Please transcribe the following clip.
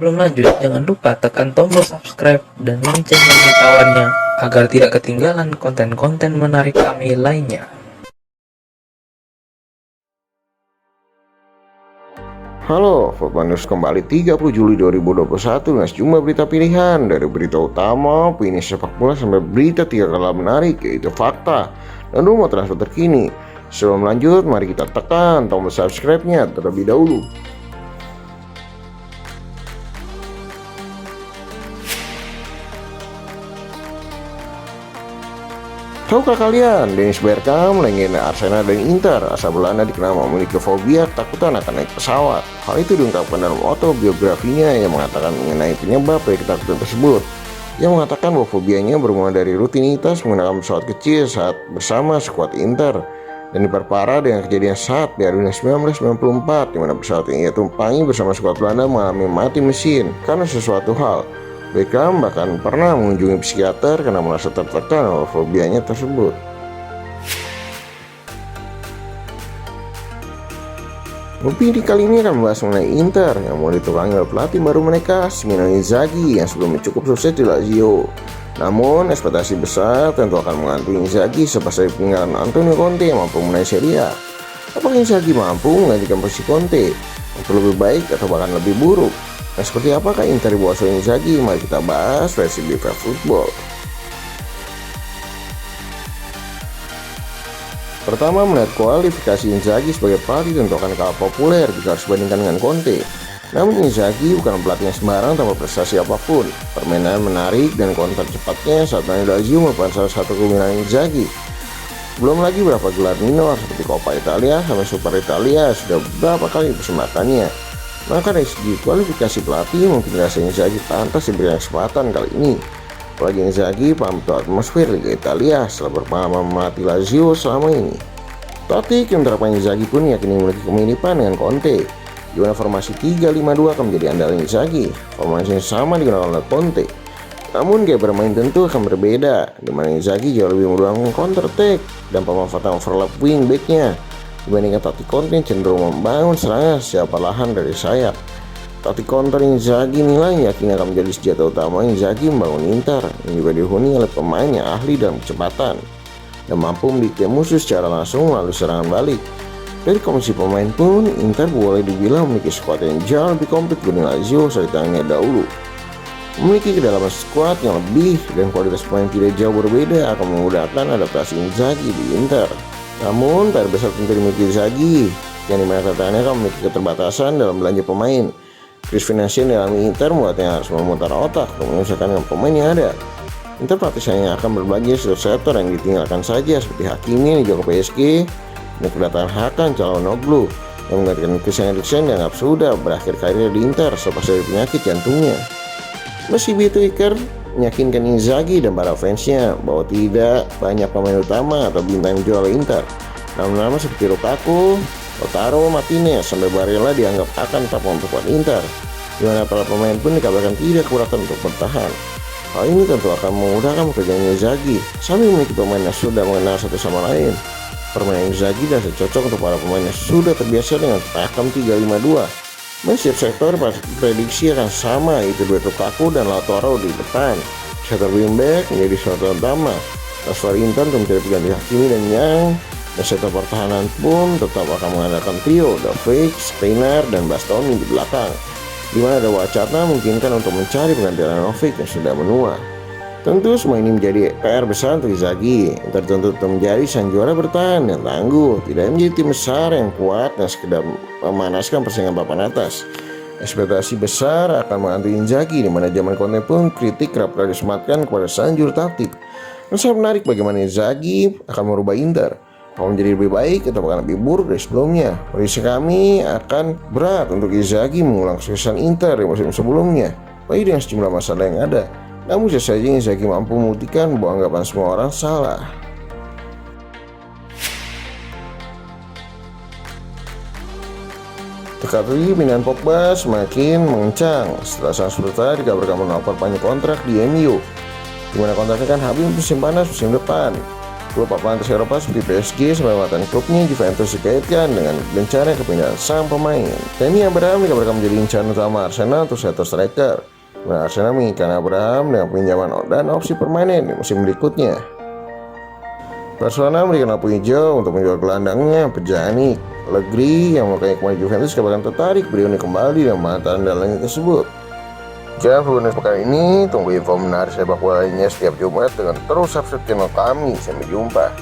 Sebelum lanjut, jangan lupa tekan tombol subscribe dan lonceng pemberitahuannya agar tidak ketinggalan konten-konten menarik kami lainnya. Halo, Football News kembali 30 Juli 2021 dengan sejumlah berita pilihan dari berita utama, opini sepak bola sampai berita 3 kalah menarik yaitu fakta dan rumor transfer terkini. Sebelum lanjut, mari kita tekan tombol subscribe-nya terlebih dahulu. Tahukah kalian, Dennis Bergkamp, legenda Arsenal dan Inter, asal Belanda dikenal memiliki fobia ketakutan akan naik pesawat. Hal itu diungkapkan dalam autobiografinya yang mengatakan mengenai penyebab dari ketakutan tersebut. Ia mengatakan bahwa fobianya bermula dari rutinitas menggunakan pesawat kecil saat bersama skuad Inter dan diperparah dengan kejadian saat Piala Dunia 1994 di mana pesawat yang ia tumpangi bersama skuad Belanda mengalami mati mesin karena sesuatu hal. Beckham bahkan pernah mengunjungi psikiater karena merasa tertekan oleh fobianya tersebut. Opini kali ini akan membahas mengenai Inter yang mulai ditukangi oleh pelatih baru mereka, Simone Inzaghi, yang sebelumnya cukup sukses di Lazio. Namun, ekspektasi besar tentu akan menghantui Inzaghi sepasai peninggalan Antonio Conte yang mampu menang Serie A. Apakah Inzaghi mampu menggantikan posisi Conte untuk lebih baik atau bahkan lebih buruk? Nah, seperti apakah Inter di bawah Inzaghi? Mari kita bahas versi Biva Football. Pertama, melihat kualifikasi Inzaghi sebagai pelatih tentu akan kalah populer jika harus dibandingkan dengan Conte. Namun Inzaghi bukan pelatih yang sembarang tanpa prestasi apapun. Permainan menarik dan counter cepatnya saat main Lazio merupakan salah satu kelebihan Inzaghi. Belum lagi beberapa gelar minor seperti Coppa Italia sampai Super Italia sudah beberapa kali dipersembahkannya. Maka dari segi kualifikasi pelatih mungkin rasanya Inzaghi pantas diberikan kesempatan kali ini. Apalagi Inzaghi paham betul atmosfer Liga Italia setelah berpengalaman melatih Lazio selama ini. Taktik yang diterapkan Inzaghi pun yakin memiliki kemiripan dengan Conte, di mana formasi 3-5-2 akan menjadi andalan Inzaghi. Formasi yang sama digunakan oleh Conte. Namun gaya bermain tentu akan berbeda, di mana Inzaghi jauh lebih menggunakan counter attack dan pemanfaatan overlap wing back-nya dibandingkan taktik Conte yang cenderung membangun serangan secara perlahan dari sayap. Taktik counter Inzaghi nilai yakin akan menjadi senjata utama Inzaghi membangun Inter yang juga dihuni oleh pemain yang ahli dalam kecepatan dan mampu mendikte musuh secara langsung melalui serangan balik. Dari komisi pemain pun, Inter boleh dibilang memiliki skuad yang jauh lebih komplit dibanding Lazio saat ditangani dahulu. Memiliki kedalaman skuad yang lebih dan kualitas pemain tidak jauh berbeda akan memudahkan adaptasi Inzaghi di Inter. Namun, PR besar tentu dimiliki Inzaghi, yang dimana katanya akan memiliki keterbatasan dalam belanja pemain. Krisis finansial dalam Inter membuatnya harus memutar otak untuk menyelesaikan dengan pemain yang ada. Inter praktisnya akan berbelanja seluruh sektor yang ditinggalkan saja seperti Hakimi yang dijual ke PSG, dan kedatangan Hakan Calhanoglu yang menggantikan Christian Eriksen yang dianggap sudah berakhir karir di Inter selepas dari penyakit jantungnya. Meski begitu, Iker meyakinkan Inzaghi dan para fansnya bahwa tidak banyak pemain utama atau bintang yang dijual oleh Inter. Namun nama seperti Lukaku, Lautaro Martinez sampai Barella dianggap akan tetap memperkuat Inter, di mana para pemain pun dikabarkan tidak keberatan untuk bertahan. Hal ini tentu akan memudahkan pekerjaan Inzaghi sambil memiliki pemain yang sudah mengenal satu sama lain. Permainan Inzaghi dan cocok untuk para pemain yang sudah terbiasa dengan pakem 3-5-2. Setiap sektor prediksi akan sama, itu duet Lukaku dan Lautaro di depan. Sektor wingback menjadi sorotan utama. Transfer Inter untuk mencari pengganti Hakimi dan Yang, dan sektor pertahanan pun tetap akan mengandalkan trio Davic, Skriniar, dan Bastoni di belakang, di mana ada wacana memungkinkan untuk mencari pengganti Ivanovic yang sudah menua. Tentu semua ini menjadi PR besar untuk Inzaghi. Inter tentu menjadi sang juara bertahan yang tangguh, tidak menjadi tim besar yang kuat dan sekedar memanaskan persaingan papan atas. Ekspektasi besar akan menghantui Inzaghi, di mana zaman Conte pun kritik kerap kali disematkan kepada sang juru taktik. Dan sangat menarik bagaimana Inzaghi akan merubah Inter, mau menjadi lebih baik atau bahkan lebih buruk dari sebelumnya. Prediksi kami akan berat untuk Inzaghi mengulang kesuksesan Inter di musim sebelumnya, baik dengan sejumlah masalah yang ada. Namun bisa saja Inzaghi mampu membuktikan bahwa anggapan semua orang salah. Teka-teki pindahan Pogba semakin mengencang setelah sang sultan dikabarkan menolak perpanjang kontrak di MU, di mana kontraknya kan habis musim panas musim depan. Klub papan atas Eropa seperti PSG sampai mantan klubnya Juventus dikaitkan dengan rencana kepindahan sang pemain. Tammy Abraham dikabarkan menjadi incaran utama Arsenal untuk sektor striker. Nah, Arsenal menginginkan Abraham dengan pinjaman dan opsi permanen di musim berikutnya. Barcelona memberikan lampu hijau untuk menjual gelandangnya Pjanic. Allegri yang melukai kembali Juventus dikabarkan tertarik berunding kembali dengan mantan andalannya tersebut. Jangan lupa pekan ini tunggu info menarik sepak bola lainnya setiap Jumat dengan terus subscribe channel kami. Sampai jumpa.